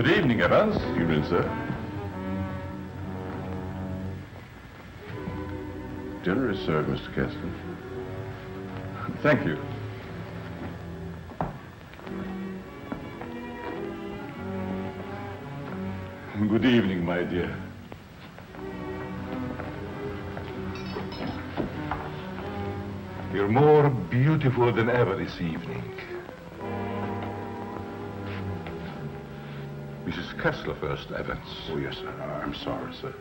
Good evening, Evans. Evening, sir. Dinner is served, Mr. Kessler. Thank you. Good evening, my dear. You're more beautiful than ever this evening. Mrs. Kessler first, Evans. Oh, yes, sir. I'm sorry, sir.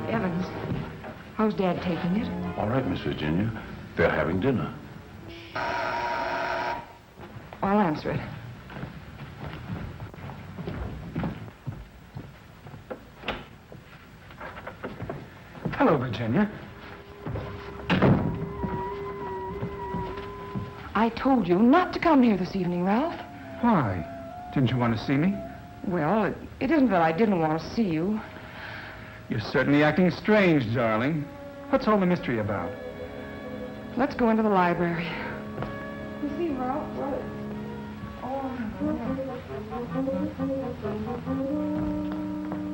Evans, how's Dad taking it? All right, Miss Virginia. They're having dinner. I'll answer it. Hello, Virginia. I told you not to come here this evening, Ralph. Why? Didn't you want to see me? Well, it isn't that I didn't want to see you. You're certainly acting strange, darling. What's all the mystery about? Let's go into the library. You see, Ralph, what?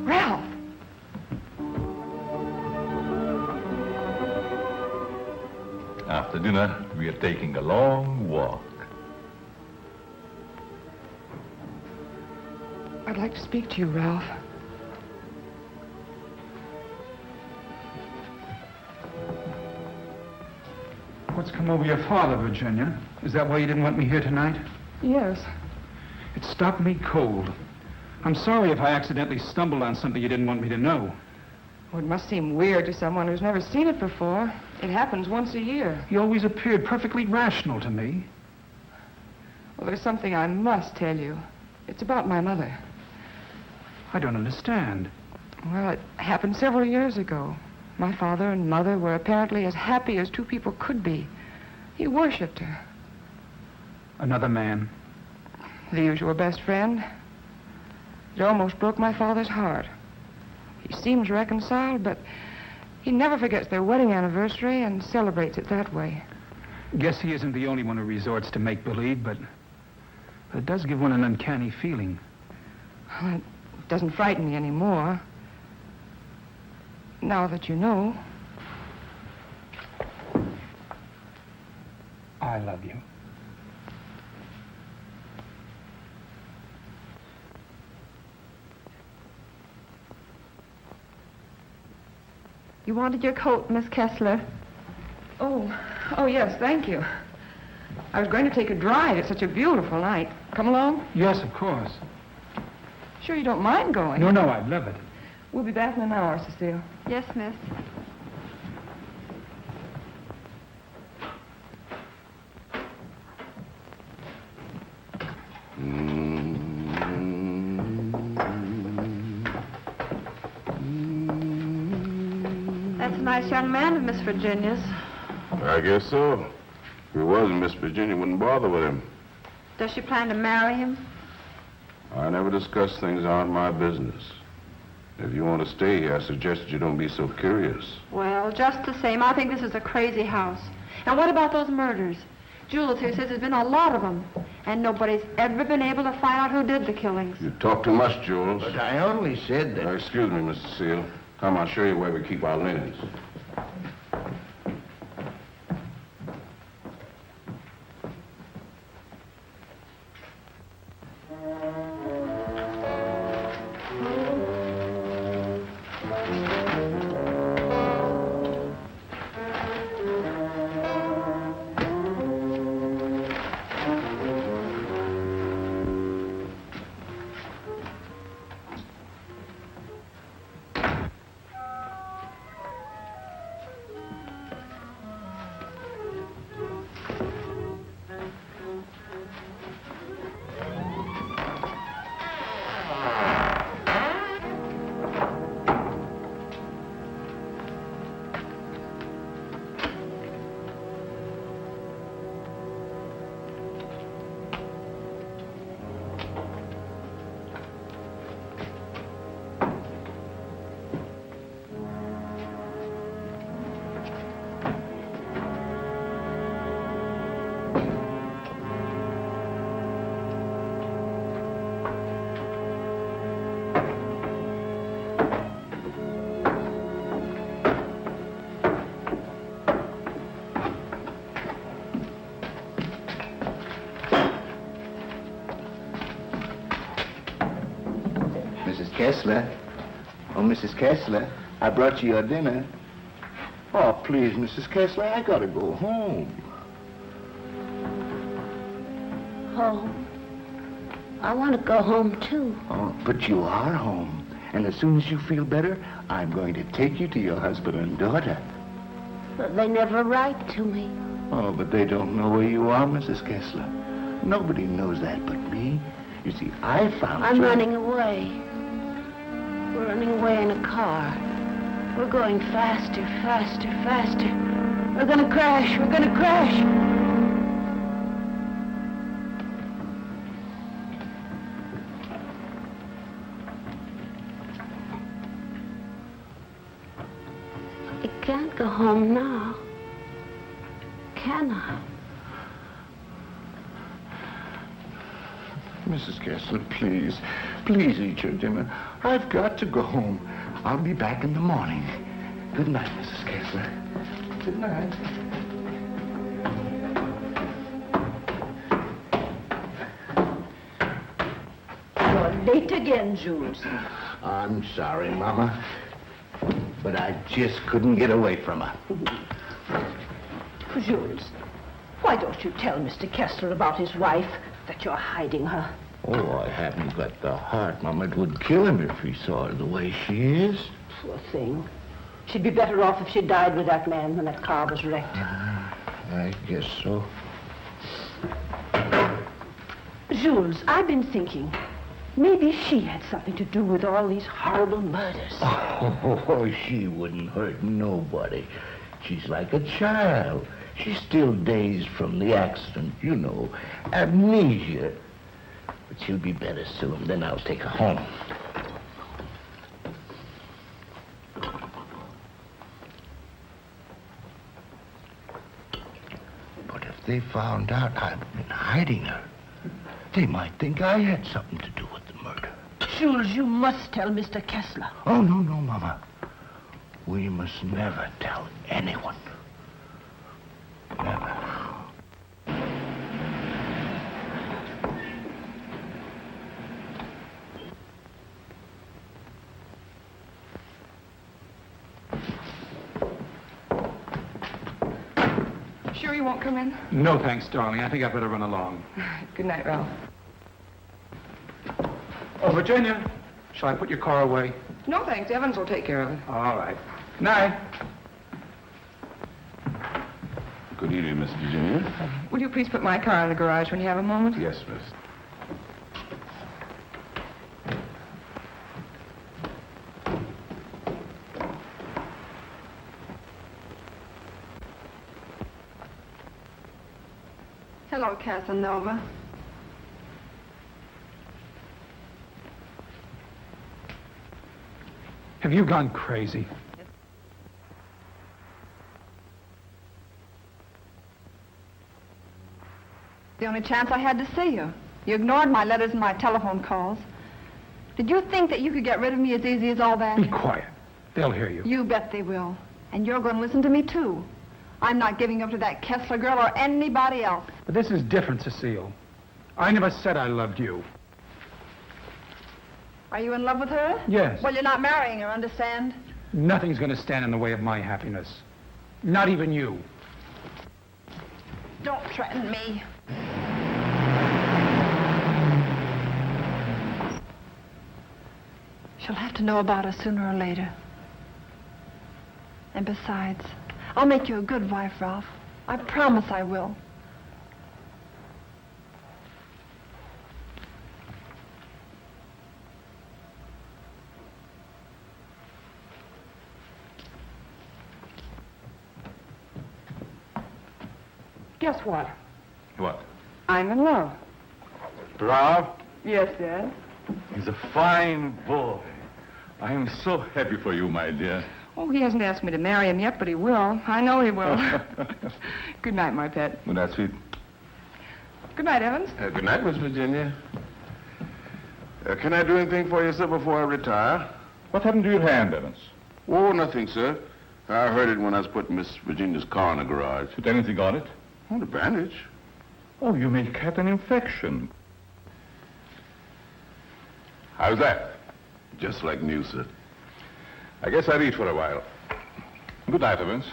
Ralph! After dinner, we are taking a long walk. I'd like to speak to you, Ralph. What's come over your father, Virginia? Is that why you didn't want me here tonight? Yes. It stopped me cold. I'm sorry if I accidentally stumbled on something you didn't want me to know. Well, it must seem weird to someone who's never seen it before. It happens once a year. You always appeared perfectly rational to me. Well, there's something I must tell you. It's about my mother. I don't understand. Well, it happened several years ago. My father and mother were apparently as happy as two people could be. He worshipped her. Another man. The usual best friend. It almost broke my father's heart. He seems reconciled, but he never forgets their wedding anniversary and celebrates it that way. Guess he isn't the only one who resorts to make-believe, but it does give one an uncanny feeling. Well, it doesn't frighten me anymore. Now that you know. I love you. You wanted your coat, Miss Kessler. Oh, yes, thank you. I was going to take a drive. It's such a beautiful night. Come along? Yes, of course. Sure you don't mind going? No, I'd love it. We'll be back in an hour, Cecile. Yes, miss. That's a nice young man of Miss Virginia's. I guess so. If he wasn't, Miss Virginia wouldn't bother with him. Does she plan to marry him? I never discuss things that aren't my business. If you want to stay here, I suggest you don't be so curious. Well, just the same, I think this is a crazy house. And what about those murders? Jules here says there's been a lot of them, and nobody's ever been able to find out who did the killings. You talk too much, Jules. But I only said that... Excuse me, Mr. Seal. Come, I'll show you where we keep our linens. Kessler. Oh, Mrs. Kessler, I brought you your dinner. Oh, please, Mrs. Kessler, I gotta go home. Home? I want to go home, too. Oh, but you are home. And as soon as you feel better, I'm going to take you to your husband and daughter. But they never write to me. Oh, but they don't know where you are, Mrs. Kessler. Nobody knows that but me. You see, I found I'm you. running away. We're running away in a car. We're going faster, faster, faster. We're gonna crash. We're gonna crash. I can't go home now. Can I? Mrs. Kessler, please. Please eat your dinner. I've got to go home. I'll be back in the morning. Good night, Mrs. Kessler. Good night. You're late again, Jules. I'm sorry, Mama. But I just couldn't get away from her. Jules, why don't you tell Mr. Kessler about his wife, that you're hiding her? Oh, I haven't got the heart, Mama. It would kill him if he saw her the way she is. Poor thing. She'd be better off if she died with that man when that car was wrecked. I guess so. Jules, I've been thinking, maybe she had something to do with all these horrible murders. Oh, she wouldn't hurt nobody. She's like a child. She's still dazed from the accident, you know, amnesia. But she'll be better soon, then I'll take her home. But if they found out I've been hiding her, they might think I had something to do with the murder. Jules, you must tell Mr. Kessler. Oh, no, Mama. We must never tell anyone. Never. Sure you won't come in? No, thanks, darling. I think I better run along. Good night, Ralph. Oh, Virginia, shall I put your car away? No, thanks. Evans will take care of it. All right. Night. Good evening, Miss Virginia. Will you please put my car in the garage when you have a moment? Yes, miss. Hello, Casanova. Have you gone crazy? The only chance I had to see you. You ignored my letters and my telephone calls. Did you think that you could get rid of me as easy as all that? Be quiet. They'll hear you. You bet they will. And you're going to listen to me, too. I'm not giving up to that Kessler girl or anybody else. But this is different, Cecile. I never said I loved you. Are you in love with her? Yes. Well, you're not marrying her, understand? Nothing's going to stand in the way of my happiness. Not even you. Don't threaten me. She'll have to know about us sooner or later. And besides, I'll make you a good wife, Ralph. I promise I will. Guess what? What? I'm in love. Ralph? Yes, Dad. He's a fine boy. I am so happy for you, my dear. Oh, he hasn't asked me to marry him yet, but he will. I know he will. Good night, my pet. Well, that's sweet. Good night, Evans. Good night, Miss Virginia. Can I do anything for you, sir, before I retire? What happened to your hand, Evans? Oh, nothing, sir. I hurt it when I was putting Miss Virginia's car in the garage. Put anything on it? Oh, the bandage. Oh, you may had an infection. How's that? just like new, sir. I guess I'll eat for a while. Good night, Evans.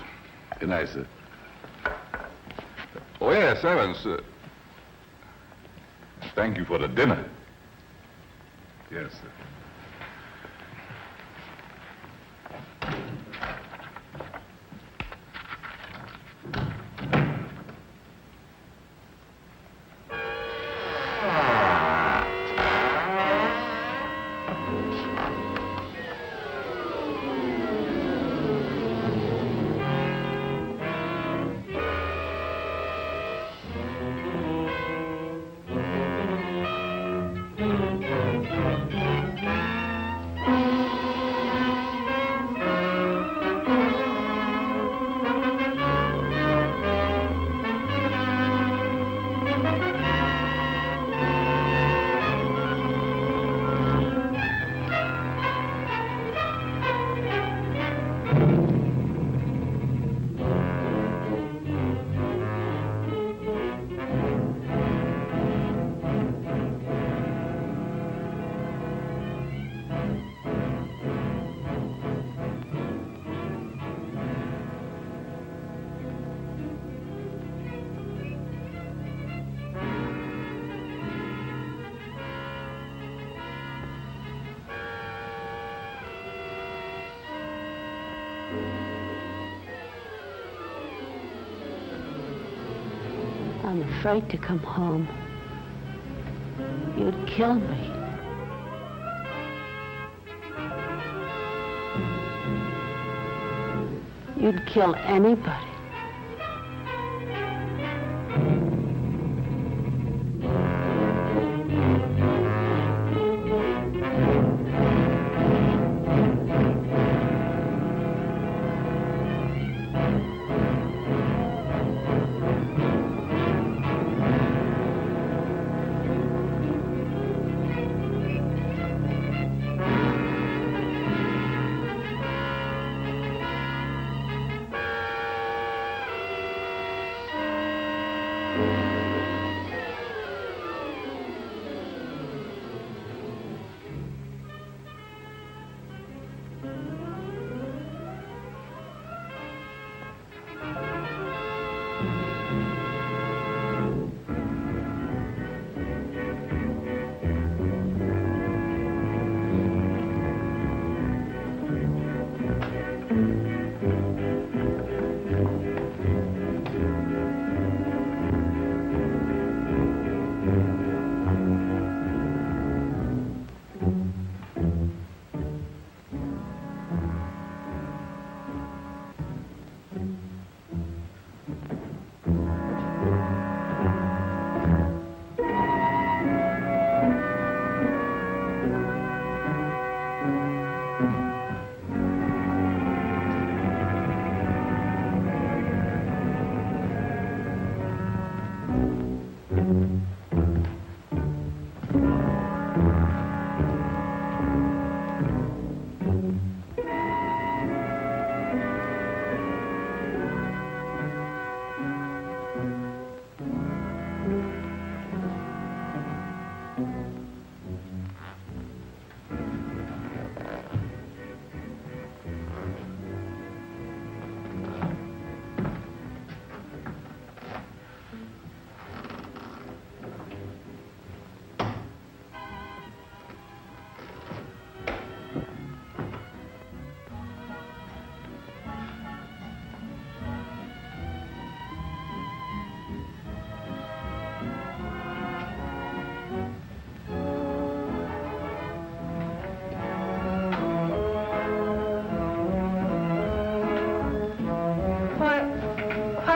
Good night, sir. Oh, yes, Evans. Thank you for the dinner. Yes, sir. I'm afraid to come home. You'd kill me. You'd kill anybody.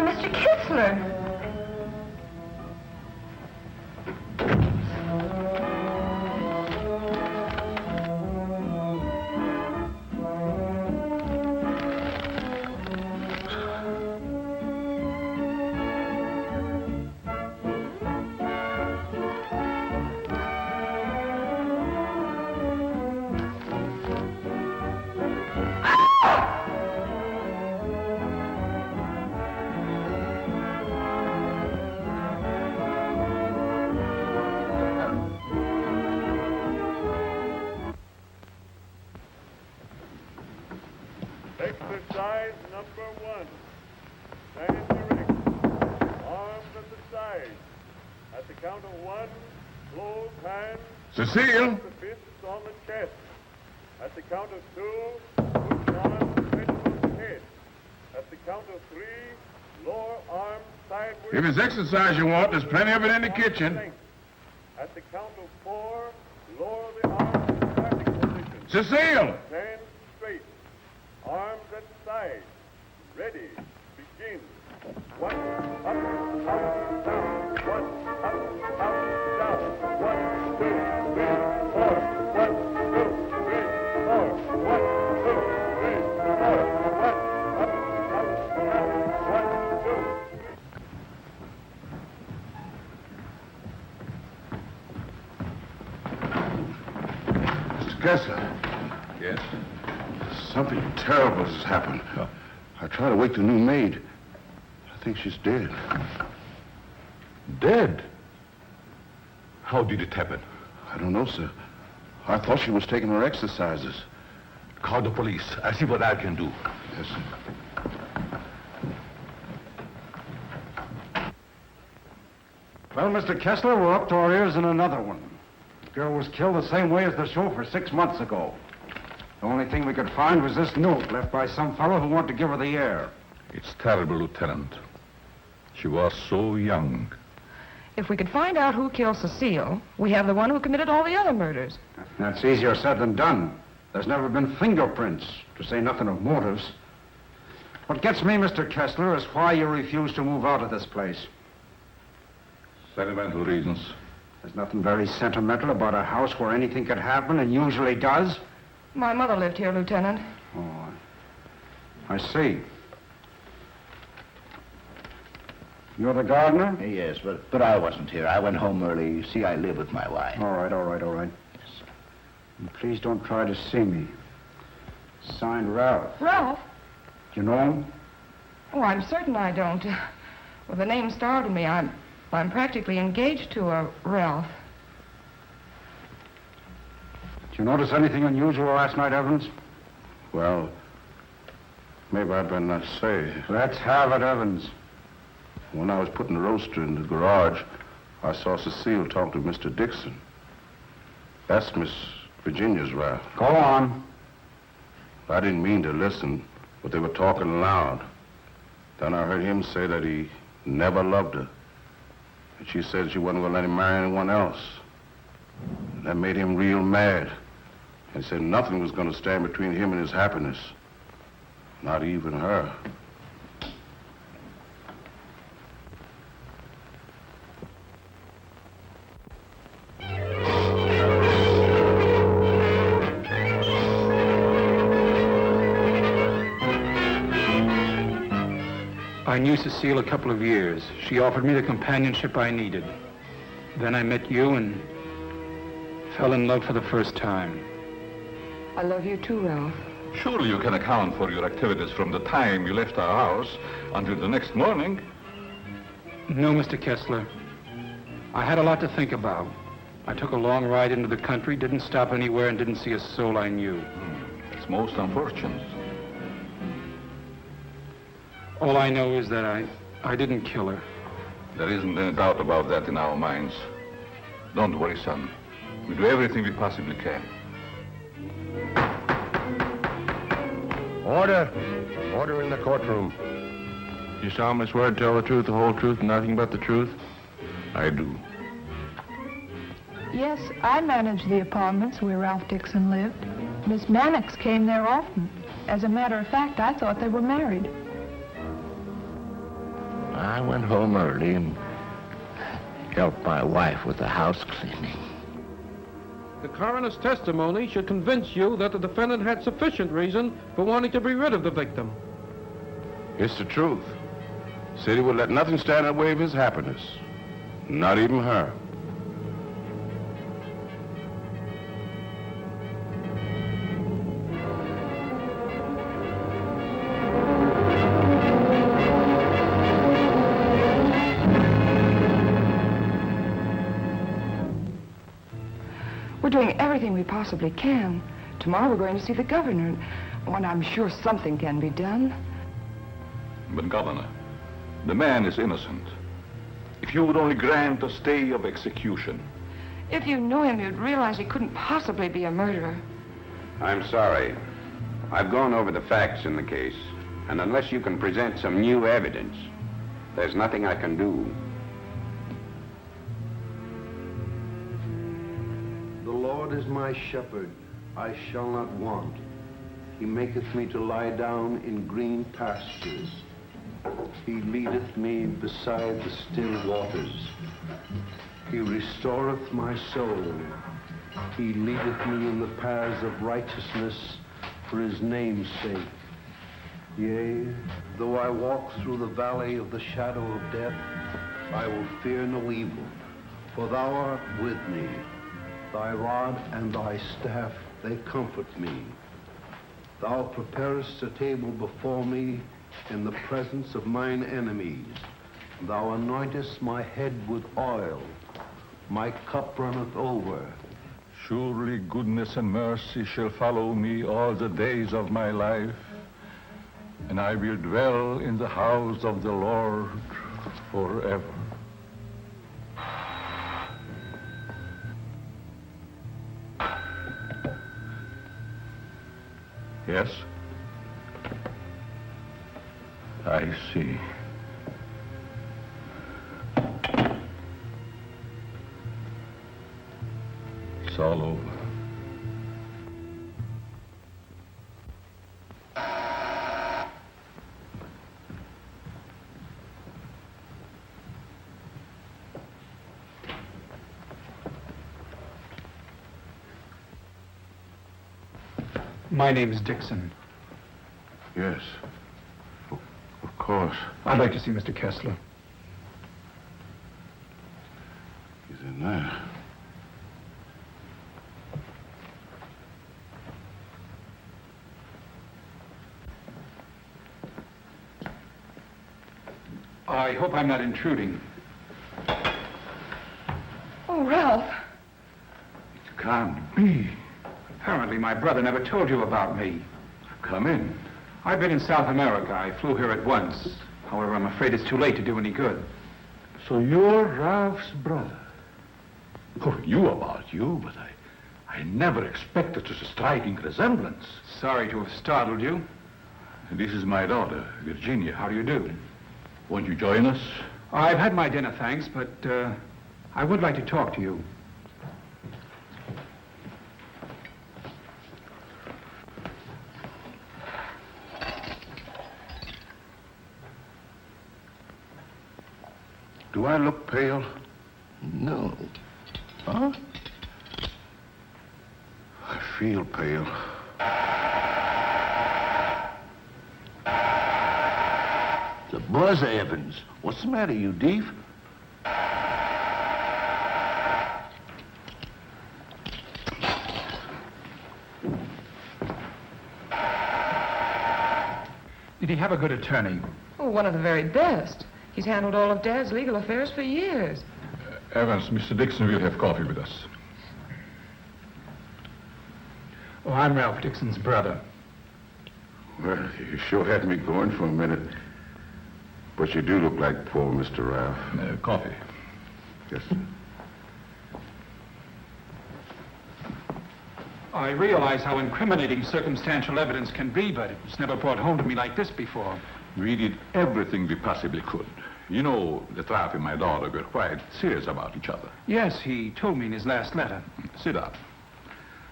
Mr. Kitzler. Exercise number 1. Stand erect. Arms at the side. At the count of 1, close hands. Cecile! The fists on the chest. At the count of 2, push arms straight above the head. At the count of 3, lower arms sideways. If it's exercise you want, there's plenty of it in the kitchen. At the count of 4, lower the arms to starting position. Cecile! Stand straight. Arms at side. Ready. Begin. 1, up, down. 1, up, down. 1, 2, 3, 4. 1, 2, 3, 4. 1, 2, 3, 4. 1, up, down. 1, 2. Mr. Kessler. Yes? Something terrible has happened. I tried to wake the new maid. I think she's dead. Dead? How did it happen? I don't know, sir. I thought she was taking her exercises. Call the police. I'll see what I can do. Yes, sir. Well, Mr. Kessler, we're up to our ears in another one. The girl was killed the same way as the chauffeur 6 months ago. The only thing we could find was this note left by some fellow who wanted to give her the air. It's terrible, Lieutenant. She was so young. If we could find out who killed Cecile, we have the one who committed all the other murders. That's easier said than done. There's never been fingerprints, to say nothing of motives. What gets me, Mr. Kessler, is why you refuse to move out of this place. Sentimental reasons. There's nothing very sentimental about a house where anything could happen and usually does. My mother lived here, Lieutenant. Oh, I see. You're the gardener? Yes, but I wasn't here. I went home early. You see, I live with my wife. All right. Yes, sir. And please don't try to see me. Signed, Ralph. Ralph? Do you know him? Oh, I'm certain I don't. Well, the name startled me. I'm practically engaged to a Ralph. Did you notice anything unusual last night, Evans? Well, maybe I'd better not say. Let's have it, Evans. When I was putting the roaster in the garage, I saw Cecile talk to Mr. Dixon. That's Miss Virginia's Ralph. Go on. I didn't mean to listen, but they were talking loud. Then I heard him say that he never loved her. And she said she wasn't going to let him marry anyone else. And that made him real mad. And said nothing was going to stand between him and his happiness. Not even her. I knew Cecile a couple of years. She offered me the companionship I needed. Then I met you and fell in love for the first time. I love you too, Ralph. Surely you can account for your activities from the time you left our house until the next morning. No, Mr. Kessler. I had a lot to think about. I took a long ride into the country, didn't stop anywhere, and didn't see a soul I knew. It's most unfortunate. All I know is that I didn't kill her. There isn't any doubt about that in our minds. Don't worry, son. We do everything we possibly can. Order. Order in the courtroom. You solemnly swear to tell the truth, the whole truth, and nothing but the truth? I do. Yes, I managed the apartments where Ralph Dixon lived. Miss Mannix came there often. As a matter of fact, I thought they were married. I went home early and helped my wife with the house cleaning. The coroner's testimony should convince you that the defendant had sufficient reason for wanting to be rid of the victim. It's the truth. Said he would let nothing stand in the way of his happiness. Not even her. We're doing everything we possibly can. Tomorrow we're going to see the governor. When I'm sure something can be done. But, Governor, the man is innocent. If you would only grant a stay of execution. If you knew him, you'd realize he couldn't possibly be a murderer. I'm sorry. I've gone over the facts in the case, and unless you can present some new evidence, there's nothing I can do. The Lord is my shepherd, I shall not want. He maketh me to lie down in green pastures. He leadeth me beside the still waters. He restoreth my soul. He leadeth me in the paths of righteousness for his name's sake. Yea, though I walk through the valley of the shadow of death, I will fear no evil, for thou art with me. Thy rod and thy staff, they comfort me. Thou preparest a table before me in the presence of mine enemies. Thou anointest my head with oil. My cup runneth over. Surely goodness and mercy shall follow me all the days of my life, and I will dwell in the house of the Lord forever. Yes? I see. It's all over. My name's Dixon. Yes. Of course. I'd like to see Mr. Kessler. He's in there. I hope I'm not intruding. Oh, Ralph. It can't be. Apparently my brother never told you about me. Come in. I've been in South America. I flew here at once. However, I'm afraid it's too late to do any good. So you're Ralph's brother. Oh, you about you, but I never expected such a striking resemblance. Sorry to have startled you. This is my daughter, Virginia. How do you do? Won't you join us? I've had my dinner, thanks, but I would like to talk to you. Do I look pale? No. Huh? I feel pale. The buzz, Evans. What's the matter, you deef? Did he have a good attorney? Oh, one of the very best. He's handled all of Dad's legal affairs for years. Evans, Mr. Dixon will have coffee with us. Oh, I'm Ralph Dixon's brother. Well, you sure had me going for a minute. But you do look like poor Mr. Ralph. Coffee. Yes, sir. I realize how incriminating circumstantial evidence can be, but it was never brought home to me like this before. We did everything we possibly could. You know, that Ralph and my daughter were quite serious about each other. Yes, he told me in his last letter. Sit down.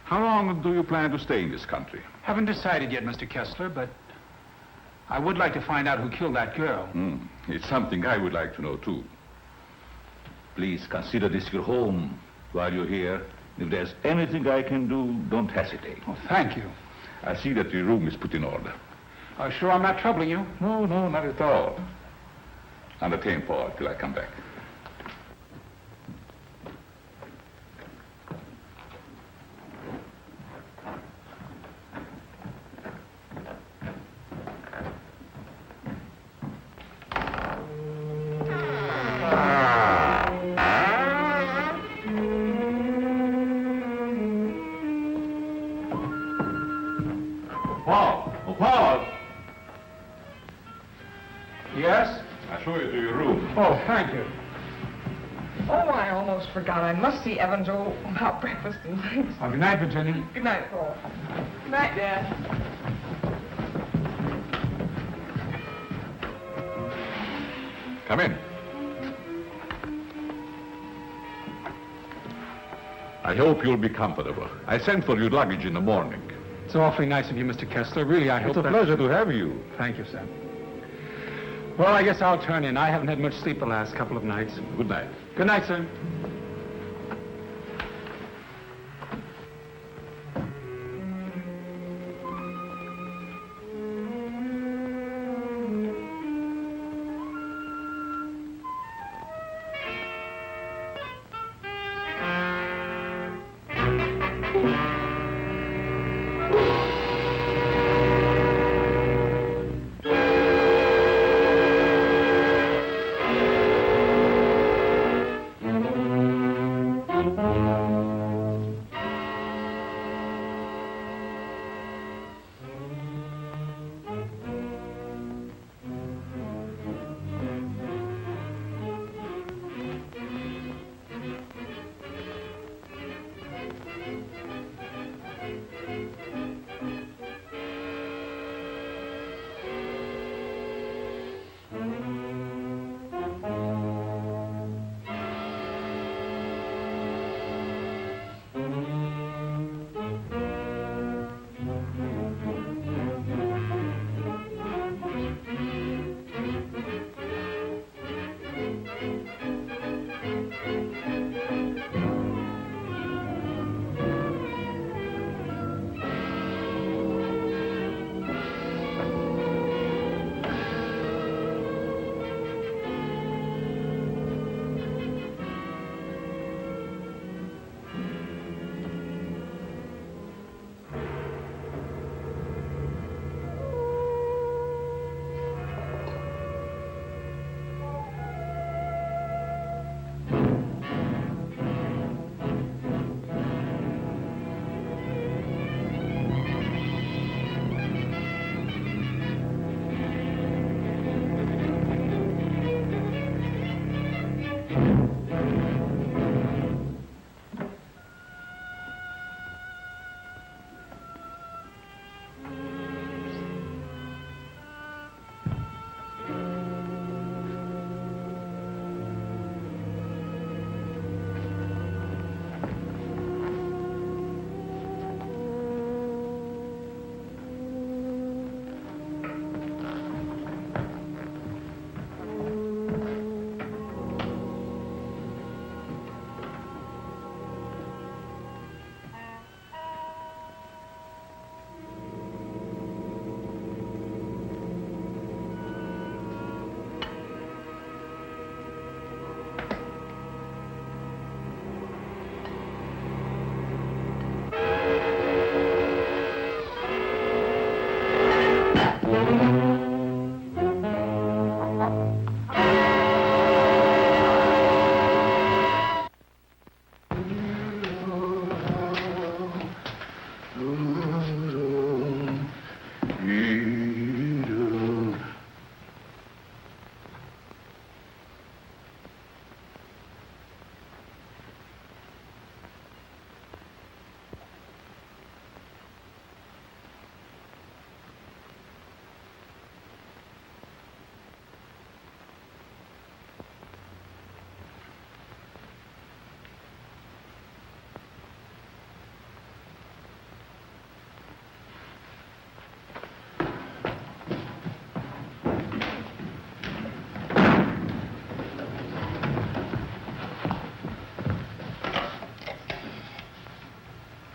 How long do you plan to stay in this country? Haven't decided yet, Mr. Kessler, but I would like to find out who killed that girl. It's something I would like to know, too. Please consider this your home while you're here. If there's anything I can do, don't hesitate. Oh, thank you. I see that your room is put in order. Sure I'm not troubling you? No, not at all. Entertain Paul till I come back. Paul! Paul! Yes? I'll show you to your room. Oh, thank you. Oh, I almost forgot. I must see Evans about breakfast and things. Oh, good night, Virginia. Good night, Paul. Good night, Dad. Come in. I hope you'll be comfortable. I sent for your luggage in the morning. It's awfully nice of you, Mr. Kessler. Really, I hope It's a pleasure to have you. Thank you, sir. Well, I guess I'll turn in. I haven't had much sleep the last couple of nights. Good night. Good night, sir.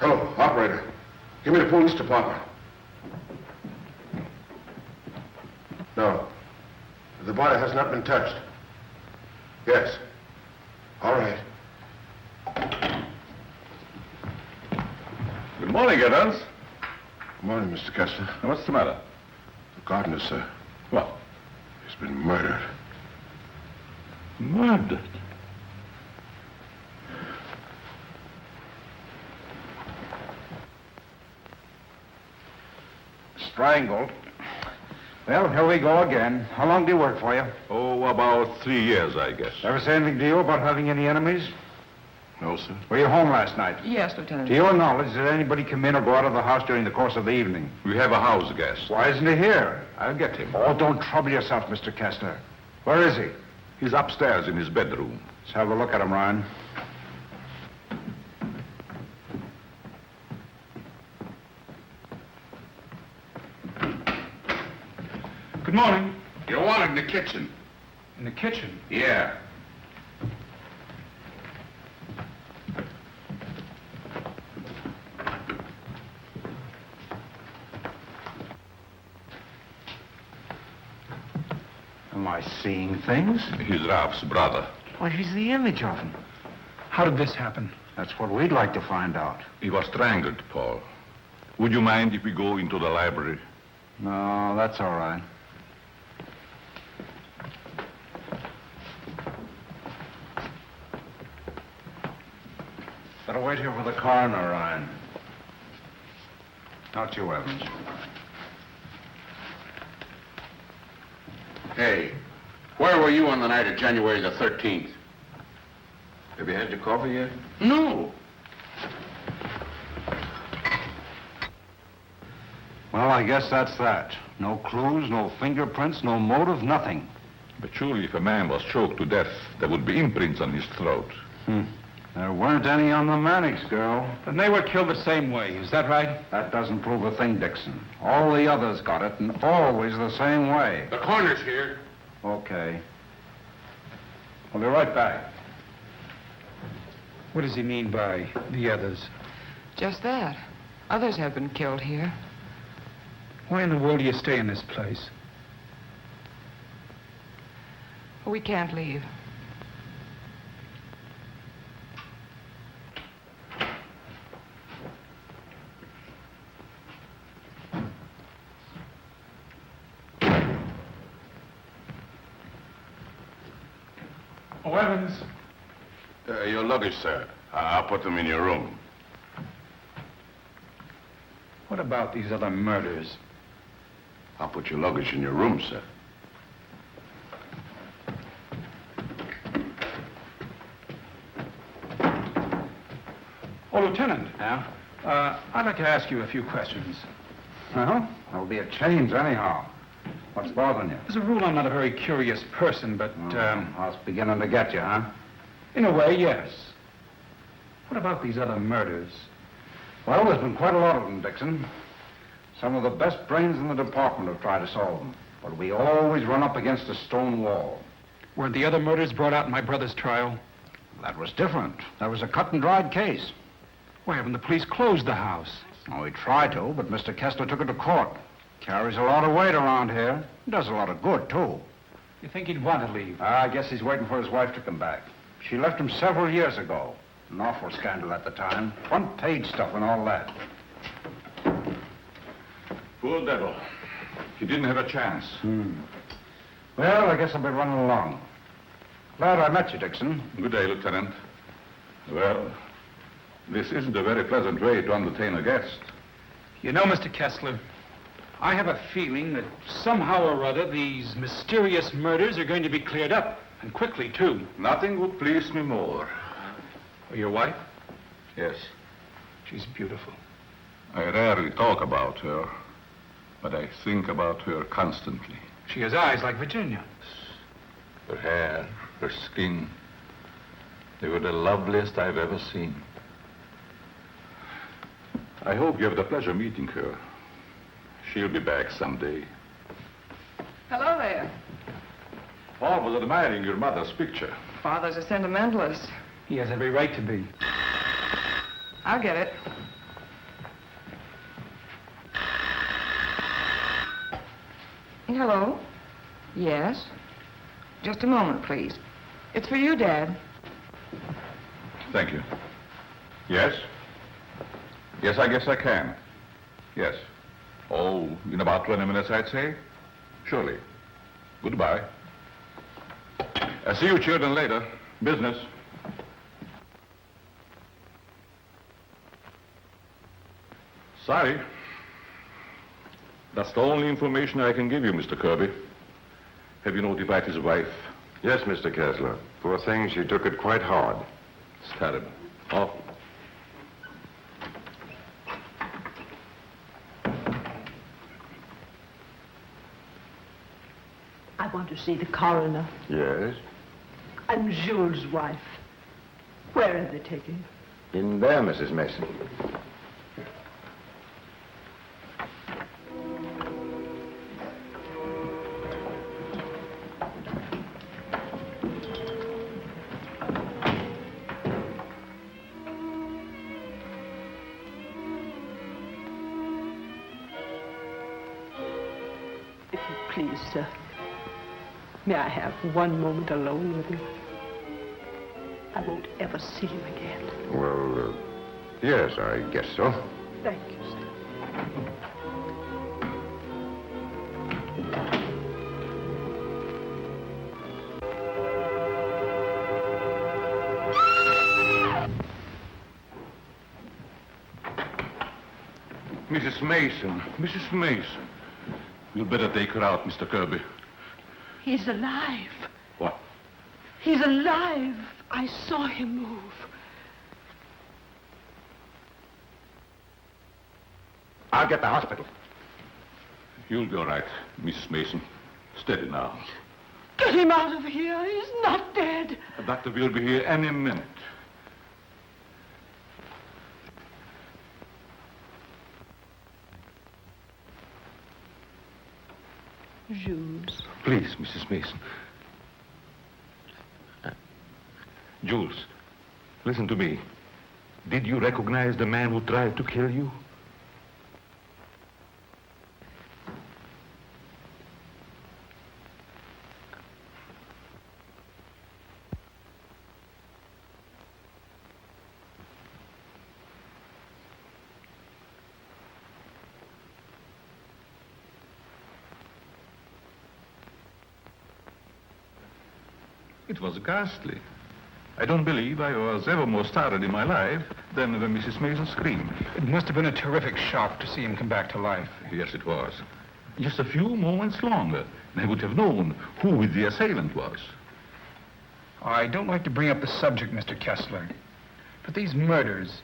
Hello, operator. Give me the police department. No. The body has not been touched. Yes. All right. Good morning, Evans. Good morning, Mr. Kessler. What's the matter? The gardener, sir. What? He's been murdered. Murdered? strangled. Well, here we go again. How long do you work for you? Oh, about 3 years, I guess. Ever say anything to you about having any enemies? No, sir. Were you home last night? Yes, Lieutenant. To your knowledge, did anybody come in or go out of the house during the course of the evening? We have a house guest. Why isn't he here? I'll get him. Oh, don't trouble yourself, Mr. Kessler. Where is he? He's upstairs in his bedroom. Let's have a look at him, Ryan. Good morning. You're wanted in the kitchen. In the kitchen? Yeah. Am I seeing things? He's Ralph's brother. Why, he's the image of him. How did this happen? That's what we'd like to find out. He was strangled, Paul. Would you mind if we go into the library? No, that's all right. Better wait here for the coroner, Ryan. Not you, Evans. Hey, where were you on the night of January the 13th? Have you had your coffee yet? No. Well, I guess that's that. No clues, no fingerprints, no motive, nothing. But surely if a man was choked to death, there would be imprints on his throat. There weren't any on the Mannix girl. Then they were killed the same way, is that right? That doesn't prove a thing, Dixon. All the others got it, and always the same way. The coroner's here. Okay. I'll be right back. What does he mean by the others? Just that. Others have been killed here. Why in the world do you stay in this place? We can't leave. Oh, Evans. Your luggage, sir. I'll put them in your room. What about these other murders? I'll put your luggage in your room, sir. Oh, Lieutenant. Yeah? I'd like to ask you a few questions. Well, there'll be a change anyhow. What's bothering you? As a rule, I'm not a very curious person, but, I was beginning to get you, huh? in a way, yes. What about these other murders? Well, there's been quite a lot of them, Dixon. Some of the best brains in the department have tried to solve them. But we always run up against a stone wall. Weren't the other murders brought out in my brother's trial? That was different. That was a cut-and-dried case. Why haven't the police closed the house? Oh, we tried to, but Mr. Kessler took it to court. Carries a lot of weight around here. Does a lot of good, too. You think he'd want to leave? I guess he's waiting for his wife to come back. She left him several years ago. An awful scandal at the time. Front-page stuff and all that. Poor devil. He didn't have a chance. Well, I guess I'll be running along. Glad I met you, Dixon. Good day, Lieutenant. Well, this isn't a very pleasant way to entertain a guest. You know, Mr. Kessler, I have a feeling that somehow or other these mysterious murders are going to be cleared up, and quickly, too. Nothing would please me more. Your wife? Yes. She's beautiful. I rarely talk about her, but I think about her constantly. She has eyes like Virginia. Her hair, her skin, they were the loveliest I've ever seen. I hope you have the pleasure meeting her. She'll be back someday. Hello there. Paul was admiring your mother's picture. Father's a sentimentalist. He has every right to be. I'll get it. Hello? Yes? Just a moment, please. It's for you, Dad. Thank you. Yes? Yes, I guess I can. Yes. Oh, in about 20 minutes, I'd say. Surely. Goodbye. I'll see you children later. Business. Sorry. That's the only information I can give you, Mr. Kirby. Have you notified his wife? Yes, Mr. Kessler. Poor thing, she took it quite hard. It's terrible. Awful. I want to see the coroner. Yes? I'm Jules' wife. Where have they taken you? In there, Mrs. Mason. If you please, sir, may I have one moment alone with you? I won't ever see you again. Well, yes, I guess so. Thank you, sir. Mrs. Mason, Mrs. Mason. You'd better take her out, Mr. Kirby. He's alive. What? He's alive. I saw him move. I'll get the hospital. You'll be all right, Mrs. Mason. Steady now. Get him out of here. He's not dead. The doctor will be here any minute. Jules. Please, Mrs. Mason. Jules, listen to me. Did you recognize the man who tried to kill you? It was ghastly. I don't believe I was ever more startled in my life than when Mrs. Mason screamed. It must have been a terrific shock to see him come back to life. Yes, it was. Just a few moments longer, and I would have known who the assailant was. I don't like to bring up the subject, Mr. Kessler, but these murders,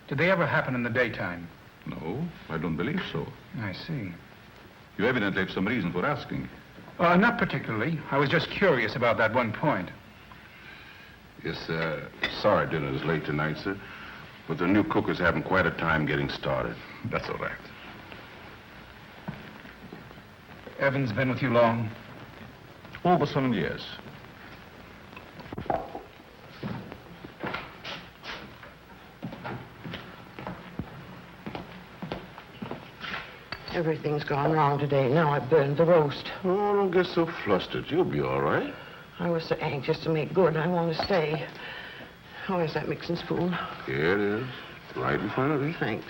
did they ever happen in the daytime? No, I don't believe so. I see. You evidently have some reason for asking. Not particularly. I was just curious about that one point. Yes, sorry dinner is late tonight, sir. But the new cook is having quite a time getting started. That's all right. Evan's been with you long? Over 7 years. Everything's gone wrong today. Now I burned the roast. Oh, don't get so flustered. You'll be all right. I was so anxious to make good. I want to stay. Oh, where's that mixing spoon? Here it is. Right in front of you. Thanks.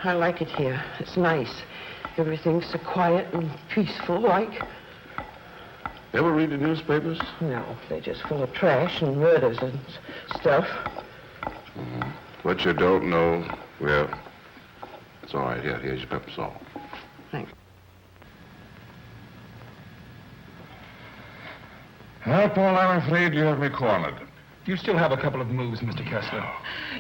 I like it here. It's nice. Everything's so quiet and peaceful, like. Ever read the newspapers? No, they're just full of trash and murders and stuff. What you don't know, well, it's all right. Here's your pepper salt. Thanks. Well, Paul, I'm afraid you have me cornered. You still have a couple of moves, Mr. Kessler.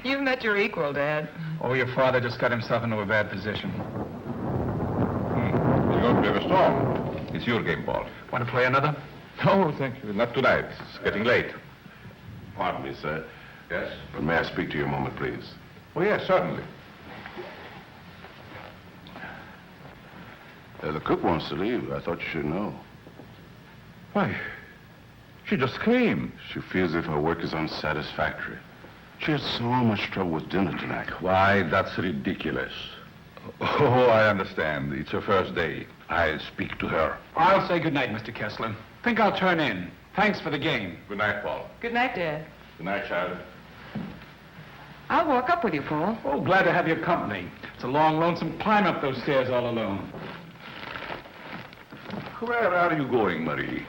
You've met your equal, Dad. Oh, your father just got himself into a bad position. You're going to be a storm. It's your game, Paul. Want to play another? No, thank you. Not tonight. It's getting late. Pardon me, sir. Yes? But may I speak to you a moment, please? Oh, yes, certainly. The cook wants to leave. I thought you should know. Why, she just screamed. She feels as if her work is unsatisfactory. She had so much trouble with dinner tonight. Why, that's ridiculous. Oh, I understand. It's her first day. I'll speak to her. I'll say good night, Mr. Kessler. Think I'll turn in. Thanks for the game. Good night, Paul. Good night, Dad. Good night, Charlie. I'll walk up with you, Paul. Oh, glad to have your company. It's a long, lonesome climb up those stairs all alone. Where are you going, Marie?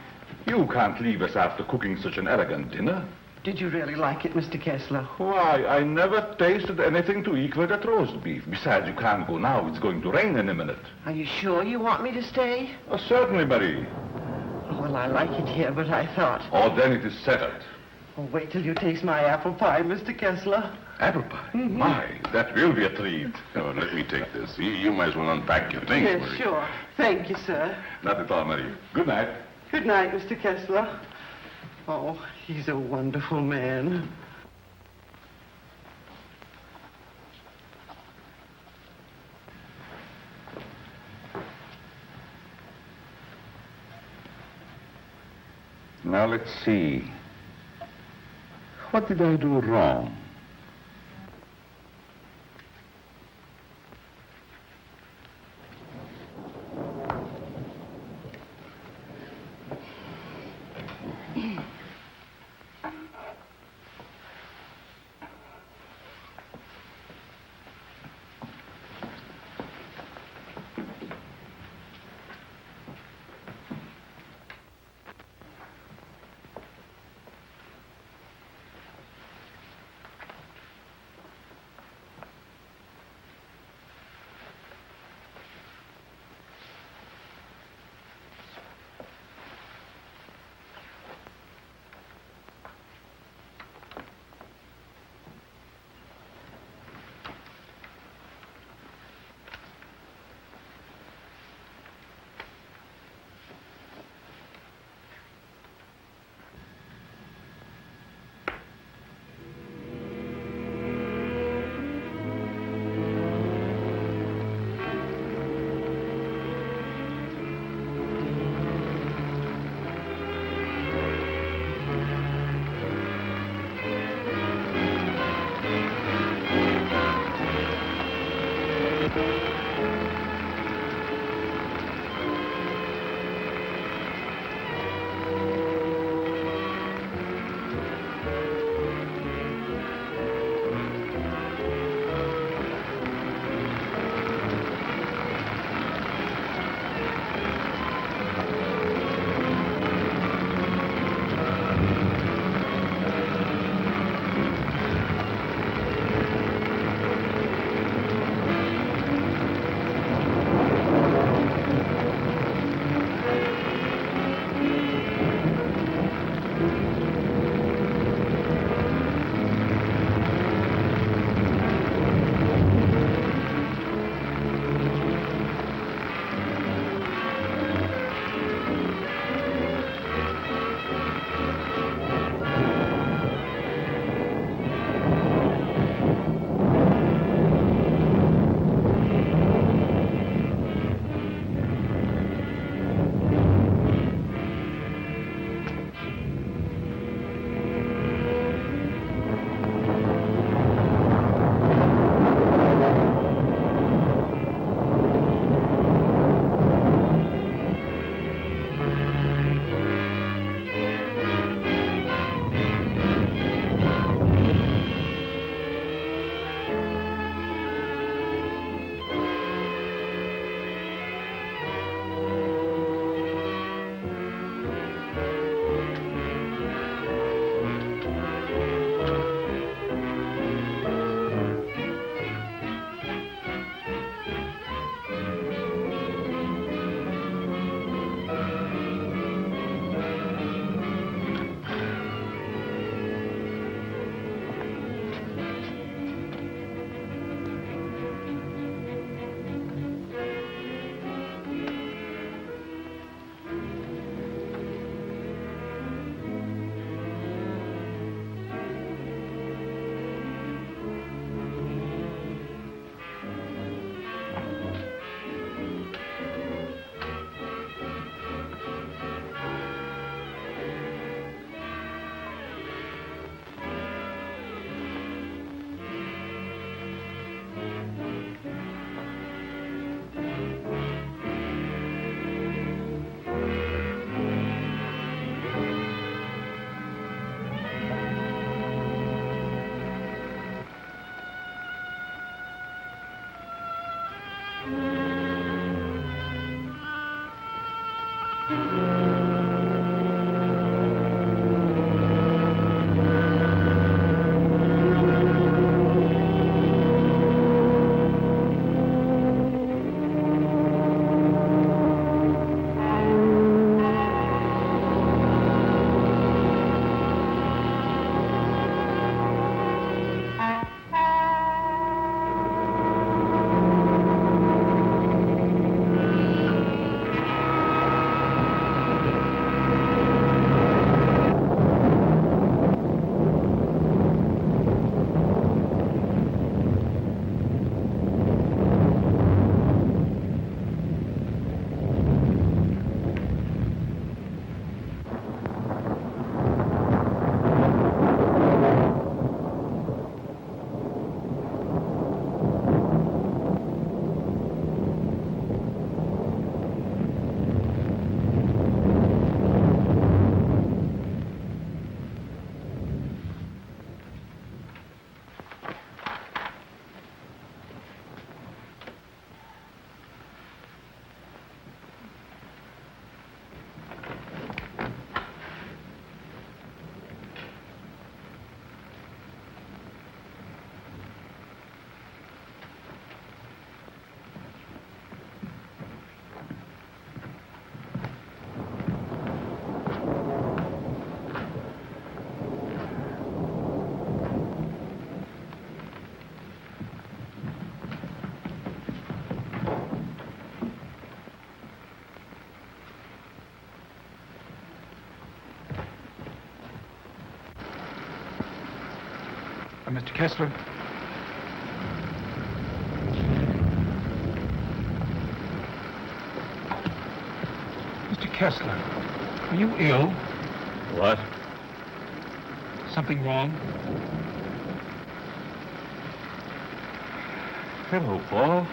You can't leave us after cooking such an elegant dinner. Did you really like it, Mr. Kessler? Why, I never tasted anything to equal that roast beef. Besides, you can't go now. It's going to rain in a minute. Are you sure you want me to stay? Oh, certainly, Marie. Oh, well, I like it here, but I thought... Oh, then it is settled. Oh, wait till you taste my apple pie, Mr. Kessler. Apple pie? My, that will be a treat. Oh, let me take this. You might as well unpack your things, Yes, Marie. sure. Thank you, sir. Not at all, Marie. Good night. Good night, Mr. Kessler. Oh, he's a wonderful man. Now, let's see. What did I do wrong? Mr. Kessler? Mr. Kessler, are you ill? What? Something wrong? Hello, Paul.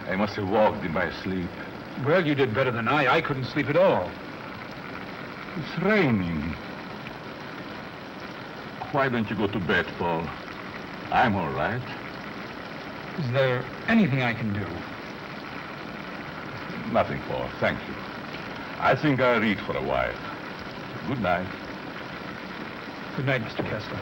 I must have walked in my sleep. Well, you did better than I. I couldn't sleep at all. It's raining. Why don't you go to bed, Paul? I'm all right. Is there anything I can do? Nothing, Paul. Thank you. I think I'll read for a while. Good night. Good night, Mr. Kessler.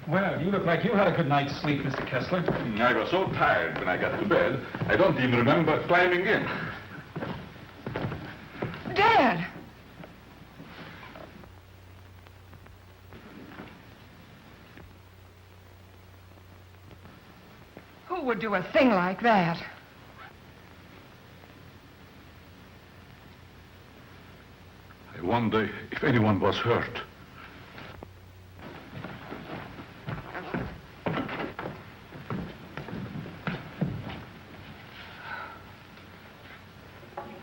Well, you look like you had a good night's sleep, Mr. Kessler. I was so tired when I got to bed, I don't even remember climbing in. Dad! Who would do a thing like that? I wonder if anyone was hurt.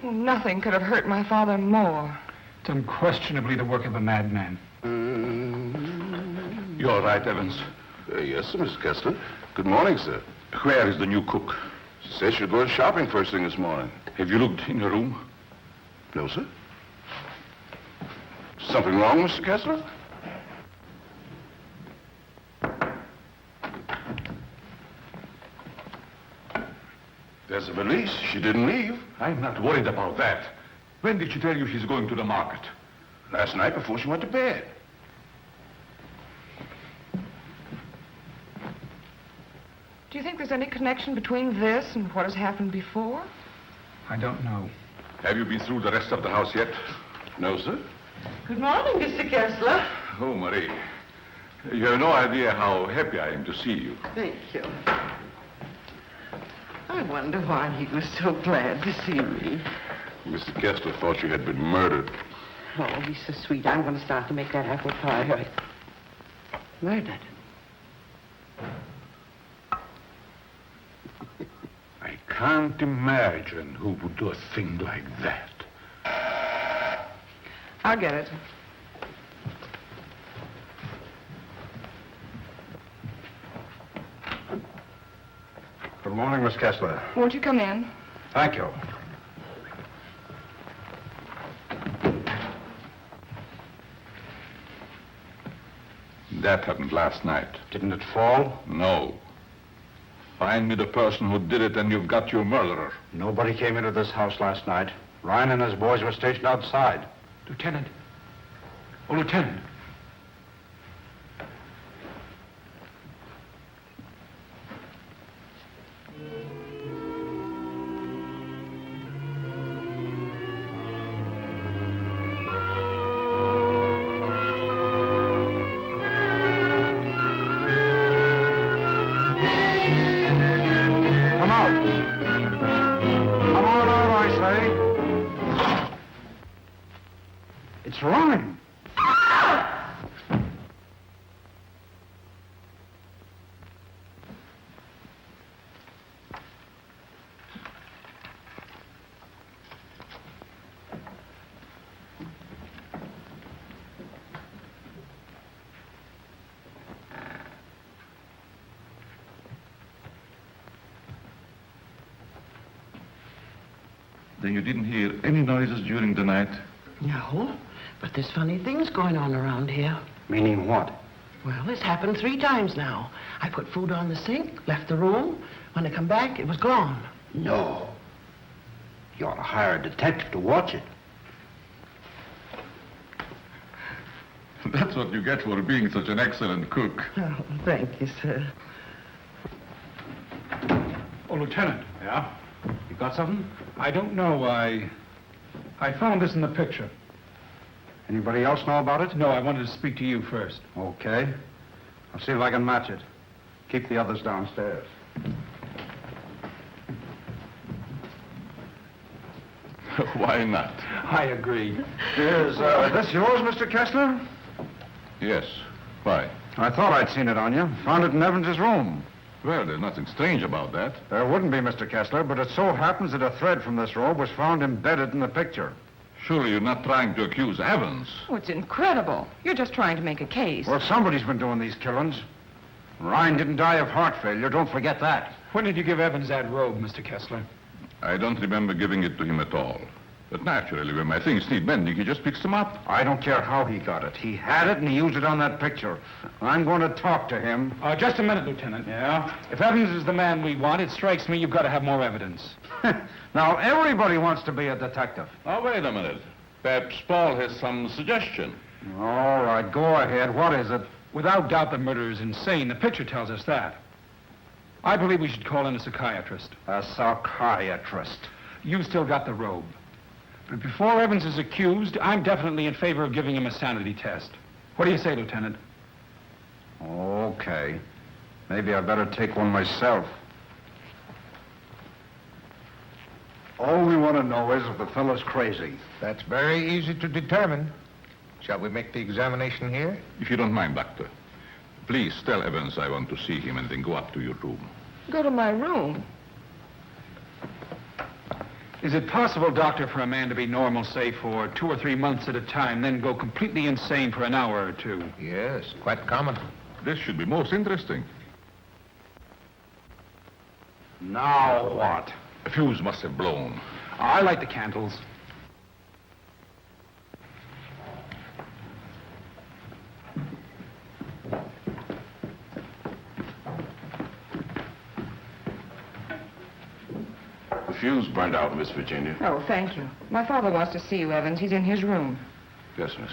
Nothing could have hurt my father more. It's unquestionably the work of a madman. You all right, Evans? Yes, sir, Mr. Kessler. Good morning, sir. Where is the new cook? She said she'd go shopping first thing this morning. Have you looked in your room? No, sir. Something wrong, Mr. Kessler? There's a valise. She didn't leave. I'm not worried about that. When did she tell you she's going to the market? Last night before she went to bed. Do you think there's any connection between this and what has happened before? I don't know. Have you been through the rest of the house yet? No, sir. Good morning, Mr. Kessler. Oh, Marie. You have no idea how happy I am to see you. Thank you. I wonder why he was so glad to see me. Mr. Kessler thought you had been murdered. Oh, he's so sweet. I'm going to start to make that apple pie. Murdered. I can't imagine who would do a thing like that. I'll get it. Good morning, Miss Kessler. Won't you come in? Thank you. That happened last night. Didn't it fall? No. Find me the person who did it and you've got your murderer. Nobody came into this house last night. Ryan and his boys were stationed outside. Lieutenant, Oh, Lieutenant. Come out. Come on out, I say. It's running. Then you didn't hear any noises during the night? No, but there's funny things going on around here. Meaning what? Well, it's happened 3 times now. I put food on the sink, left the room. When I come back, it was gone. No. You ought to hire a detective to watch it. That's what you get for being such an excellent cook. Oh, thank you, sir. Oh, Lieutenant. Yeah? You got something? I don't know. I found this in the picture. Anybody else know about it? No, I wanted to speak to you first. Okay. I'll see if I can match it. Keep the others downstairs. Why not? I agree. Is this yours, Mr. Kessler? Yes. Why? I thought I'd seen it on you. Found it in Evans's room. Well, there's nothing strange about that. There wouldn't be, Mr. Kessler, but it so happens that a thread from this robe was found embedded in the picture. Surely you're not trying to accuse Evans. Oh, it's incredible. You're just trying to make a case. Well, somebody's been doing these killings. Ryan didn't die of heart failure. Don't forget that. When did you give Evans that robe, Mr. Kessler? I don't remember giving it to him at all. But naturally, when my things need mending, he just picks them up. I don't care how he got it. He had it and he used it on that picture. I'm going to talk to him. Just a minute, Lieutenant. Yeah? If Evans is the man we want, it strikes me you've got to have more evidence. Now, everybody wants to be a detective. Oh, wait a minute. Perhaps Paul has some suggestion. All right, go ahead. What is it? Without doubt, the murderer is insane. The picture tells us that. I believe we should call in a psychiatrist. A psychiatrist. You've still got the robe. But before Evans is accused, I'm definitely in favor of giving him a sanity test. What do you say, Lieutenant? Okay. Maybe I better take one myself. All we want to know is if the fellow's crazy. That's very easy to determine. Shall we make the examination here? If you don't mind, Doctor. Please tell Evans I want to see him and then go up to your room. Go to my room. Is it possible, Doctor, for a man to be normal, say, for 2 or 3 months at a time, then go completely insane for an hour or 2? Yes, quite common. This should be most interesting. Now what? A fuse must have blown. I light the candles. The fuse burned out, Miss Virginia. Oh, thank you. My father wants to see you, Evans. He's in his room. Yes, miss.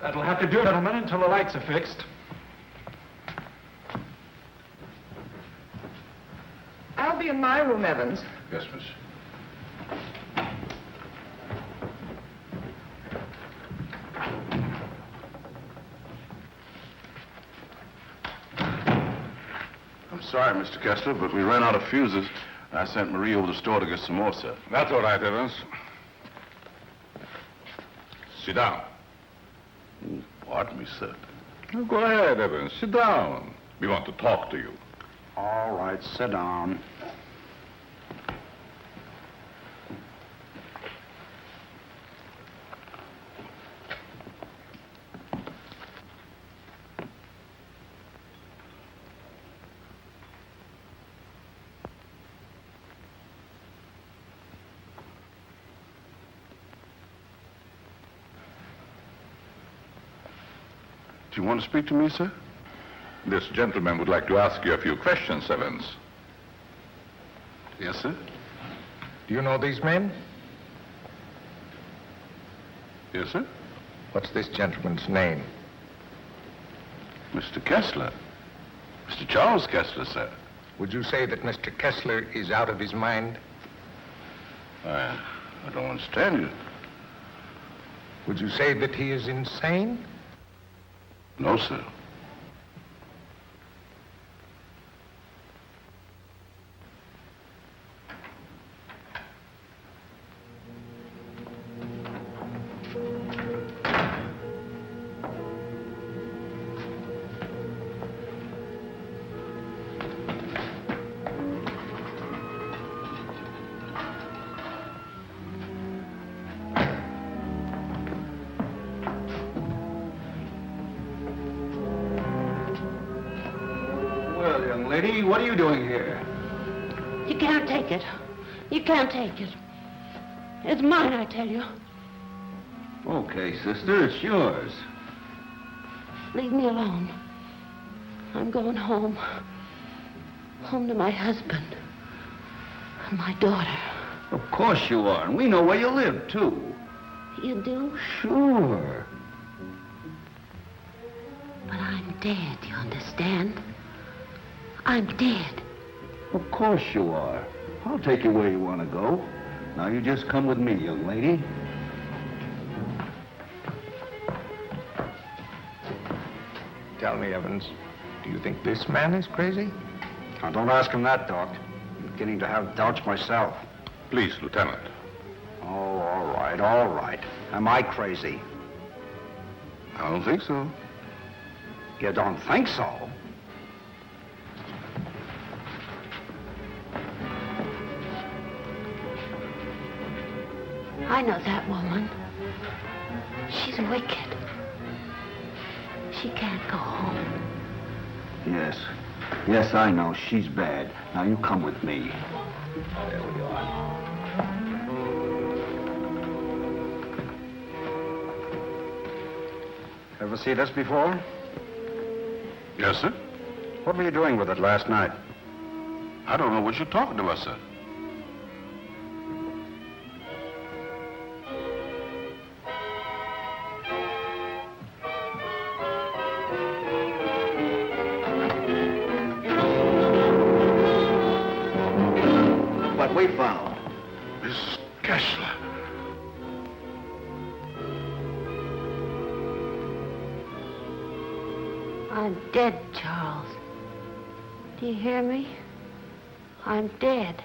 That'll have to do, gentlemen, until the lights are fixed. I'll be in my room, Evans. Yes, miss. I'm sorry, Mr. Kessler, but we ran out of fuses. I sent Marie over to the store to get some more, sir. That's all right, Evans. Sit down. Pardon me, sir. Oh, go ahead, Evans. Sit down. We want to talk to you. All right, sit down. Do you want to speak to me, sir? This gentleman would like to ask you a few questions, Evans. Yes, sir? Do you know these men? Yes, sir? What's this gentleman's name? Mr. Kessler. Mr. Charles Kessler, sir. Would you say that Mr. Kessler is out of his mind? I don't understand you. Would you say that he is insane? No, sir. Well, young lady, what are you doing here? You can't take it. You can't take it. It's mine, I tell you. Okay, sister, it's yours. Leave me alone. I'm going home. Home to my husband. And my daughter. Of course you are, and we know where you live, too. You do? Sure. But I'm dead, you understand? I'm dead. Of course you are. I'll take you where you want to go. Now you just come with me, young lady. Tell me, Evans, do you think this man is crazy? Now, don't ask him that, Doc. I'm beginning to have doubts myself. Please, Lieutenant. Oh, all right. Am I crazy? I don't think so. You don't think so? I know that woman. She's wicked. She can't go home. Yes. Yes, I know. She's bad. Now you come with me. There we are. Ever see this before? Yes, sir? What were you doing with it last night? I don't know what you're talking about, sir. What we found. Miss Kessler. I'm dead, Charles. Do you hear me? I'm dead.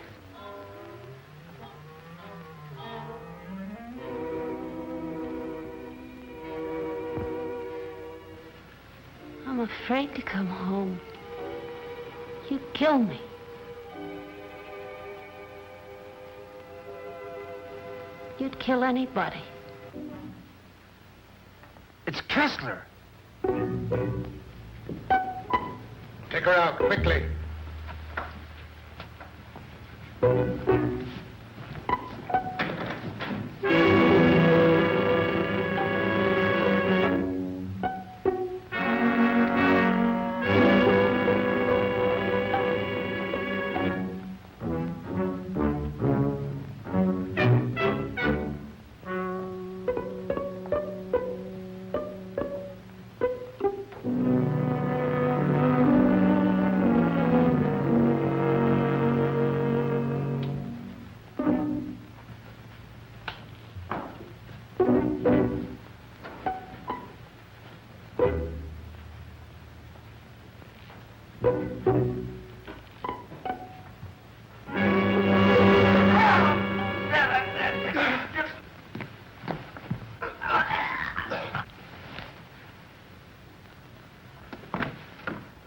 I'm afraid to come home. You'd kill me. You'd kill anybody. It's Kessler. Take her out, quickly.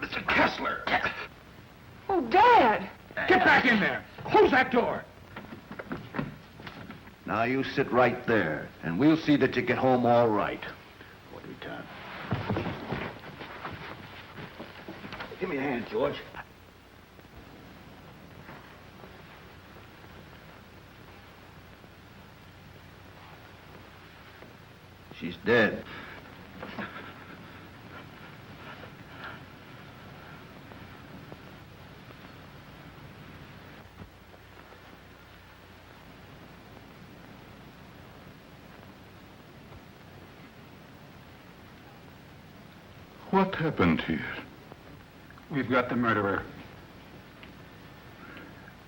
Mr. Kessler! Oh, Dad! Get back in there! Close that door! Now you sit right there, and we'll see that you get home all right. What do we time? Give me a hand, George. She's dead. What happened here? We've got the murderer.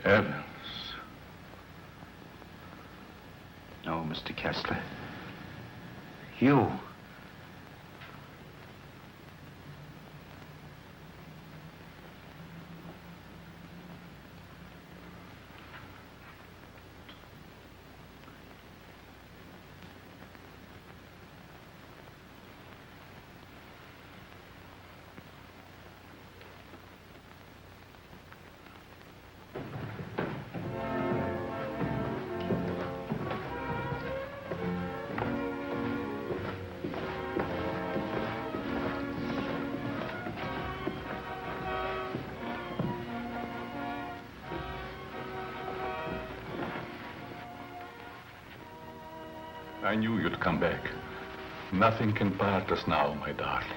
Evans. No, Mr. Kessler. You. I knew you'd come back. Nothing can part us now, my darling.